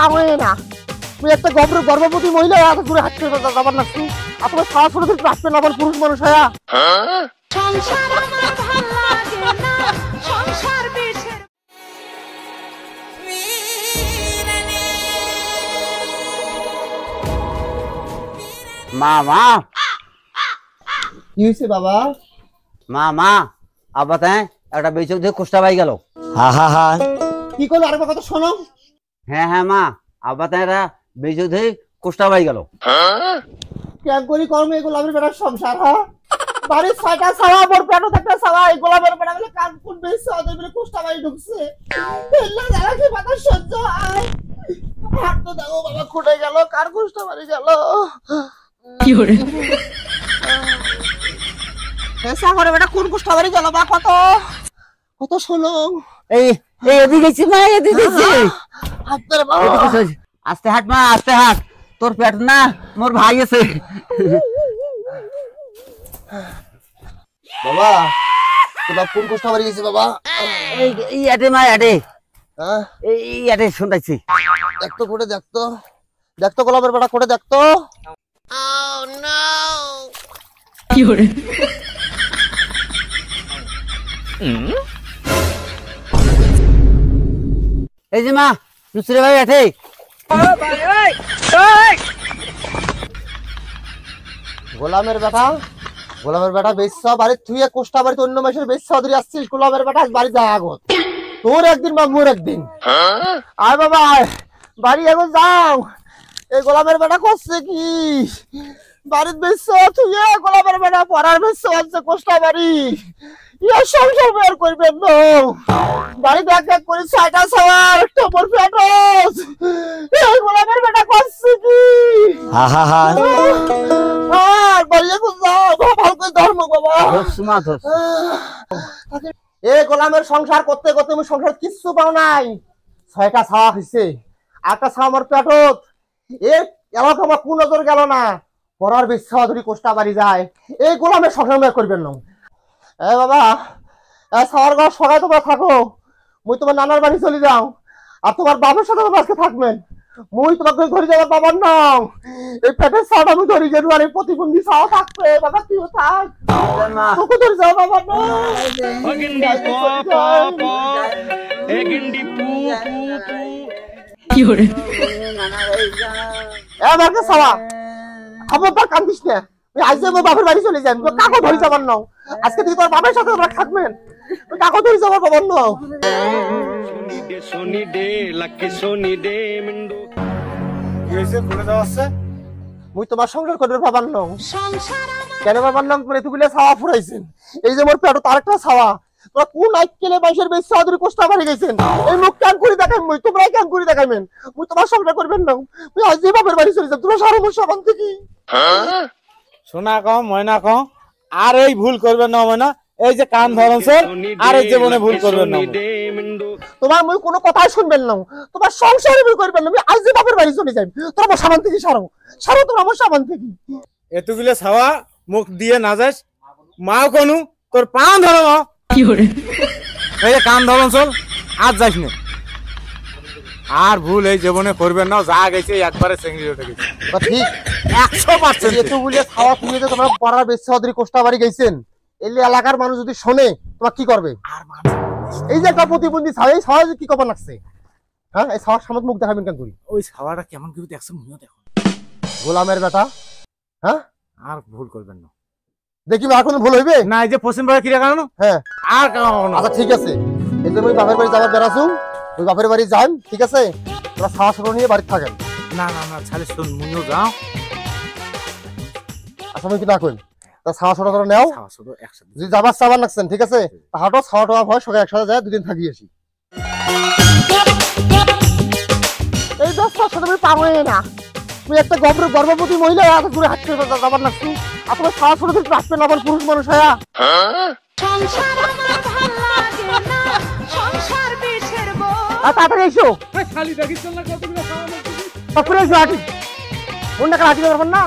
পারবে না। তুই একটা গর্ভবতী মহিলা এত দূরে হাঁটতে যাবার না তুই আর তোমার খাওয়া ছোট থেকে আসবে না আবার পুরুষ মানুষ হয়া। সংসার আমার ভাল লাগে না, সংসার বিষের। মা মা কি হয়েছে বাবা? মা মা आप बताएं একটা বেচক দিয়ে কোষ্টা পাই গেল। হ্যাঁ হ্যাঁ হ্যাঁ কি করলো আরেকবার কথা শোনো। হ্যাঁ হ্যাঁ মা आप बताएं এটা বেচক দিয়ে কোষ্টা পাই গেল। কেন করি কর্ম এগুলো আমি বেটার সংসার। হ্যাঁ বাড়ির ছয়টা ছাওয়া মোর পেটও একটা ছাওয়া এই গোলামের বেটা বলে কান কোন বেশি ওদের বলে কোষ্টা বাড়ি ঢুকছে। এল্লা যারা কি বাতাস সহ্য হয় হাত তো দাও বাবা খুঁটে গেল কার কোষ্টা বাড়ি গেল। কি করে এসা করে বেটা কোন কোষ্টা বাড়ি গেল বা কত কত শোনো। এই এই এদিকে গেছি মা এদিকে গেছি। হাত ধরে বাবা আস্তে হাট মা আস্তে হাট তোর পেট না মোর ভাই আছে। বাবা তোরা কোন কোষ্টা বাড়ি গেছে বাবা? এই আটে মা আটে হ্যাঁ এই আটে শুনতাইছি। দেখতো করে দেখতো দেখতো গোলাপের বেটা করে দেখতো। কি করে এই যে মা দুসরে ভাই আটে গোলামের বেটা বেশা বাড়ি তুই কোষ্টা বাড়িতে অন্য মাসের বেশা ধরে আসছিস। গোলামের বেটা বাড়ি যা আগত তোর একদিন বা মোর একদিন। আয় বাবা বাড়ি এখন যাও। এই গোলামের বেটা করছে কি বাড়ির বেশা তুই গোলামের বেটা পড়ার বেশা হচ্ছে কোষ্টা বাড়ি ইয়ার সংসার বের করবেন না। বাড়ি দেখ দেখ করে ছয়টা সবার একটা মোর পেটস এই গোলামের বেটা করছে কি। হা হা হা আর বাড়ি এখন যাও ভালো করে ধর্ম বাবা। সুমা ধর এ গোলামের সংসার করতে করতে আমি সংসার কিচ্ছু পাও নাই। ছয়টা ছাওয়া হয়েছে একটা ছাওয়া আমার পেটত এ এলাকা আমার কোন নজর গেল না। পড়ার বেশা ধরি কোষ্টা বাড়ি যায় এই গোলামের সংসার করবেন না। এ বাবা ছাওয়ার ঘর সবাই তোমরা থাকো মুই তোমার নানার বাড়ি চলে যাও আর তোমার বাবার সাথে আজকে থাকবেন। মুই তোমাকে ধরে যাবার বাবার নাম এই পেটের ছাওয়া আমি ধরি গেলু আর এই প্রতিবন্ধী ছাওয়া থাকবে বাবা তুইও থাক তোকে ধরে যাও বাবার নাম। কি করে এবারকে ছাওয়া খবরদার কান্দিস না। আজকে আমার বাপের বাড়ি চলে যান কাকো ধরে যাবার নাও আজকে তুই তোর বাবার সাথে তোমরা থাকবেন কাকো ধরে যাবার বাবার নাও। মুই তোমার সংসার করবে বাবার নাও কেন বাবার নাম করে তুগুলো ছাওয়া ফুরাইছেন। এই যে মোর পেট তার একটা ছাওয়া তোরা কোন আইকেলে বাইশের বেশ চৌধুরী কোষ্টা বাড়ি গেছেন এই মুখ কেন করে দেখাই মুই তোমরা কেন করে দেখাইবেন মুই তোমার সংসার করবেন না। মুই আজ বাপের বাড়ি চলে যাব তোমরা সারা মুখ সাবান থেকে শোনা কম ময়না কম আর এই ভুল করবেন না ময়না। এই যে কান ধরন স্যার আর এই জীবনে ভুল করবেন না। তোমার মুই কোনো কথাই শুনবেন না তোমার সংসারে ভুল করবেন না। আমি আজ বাপের বাড়ি চলে যাই তোমরা আমার সাবান থেকে সারো সারো তোমরা আমার সাবান থেকে। এতগুলো ছাওয়া মুখ দিয়ে না যাস মাও কোনু তোর পান ধরো কি করে এই যে কান ধরন চল আজ যাস না আর ভুল এই জীবনে করবেন না। যা গেছে একবারে চেঙ্গি উঠে গেছে ঠিক 100%। এতগুলো খাওয়া তুমি যে তোমরা পড়ার বেশ চৌধুরী কোষ্টা বাড়ি গেছেন এলে এলাকার মানুষ যদি শোনে তোমার কি করবে? এই যে একটা প্রতিবন্ধী ছাওয়া এই ছাওয়া কি কবার লাগছে? হ্যাঁ এই ছাওয়ার সামনে মুখ দেখাবেন কেন করি? ওই ছাওয়াটা কেমন করে দেখছ মুইও দেখো গোলামের বেটা। হ্যাঁ আর ভুল করবেন না দেখি আর কোনো ভুল হইবে না। এই যে পশ্চিম পাড়া কিরা কারণ হ্যাঁ আর আচ্ছা ঠিক আছে এই যে ওই বাপের বাড়ি যাবার বেড়াছুম ওই বাপের বাড়ি যান ঠিক আছে তোরা ছাওয়া ছোট নিয়ে বাড়ি থাকেন। না না না ছালে শুন মুইও যাও। আচ্ছা আমি কি না কই তা ছাওয়া ছোট করে নাও ছাওয়া শুধু একসাথে যদি যাবার চাবার লাগছেন ঠিক আছে তাহাটো ছাওয়া টোয়া হয় সবাই একসাথে যায় দুদিন থাকি আসি। এই 10টার সাথে আমি পারবো না। তুই একটা গর্ভবতী মহিলা এত দূরে হাঁটতে যাবার লাগছি আর তোমার ছাওয়া ছোট থেকে আসবে না আবার পুরুষ মানুষ হয়া। সংসার আমার ভাল লাগে না, সংসার বিষের বউ। আর তাড়াতাড়ি এসো খালি দেখিস না কতগুলো খাওয়া লাগছে তারপরে এসো হাঁটি অন্য কাছে হাঁটি পারবেন না।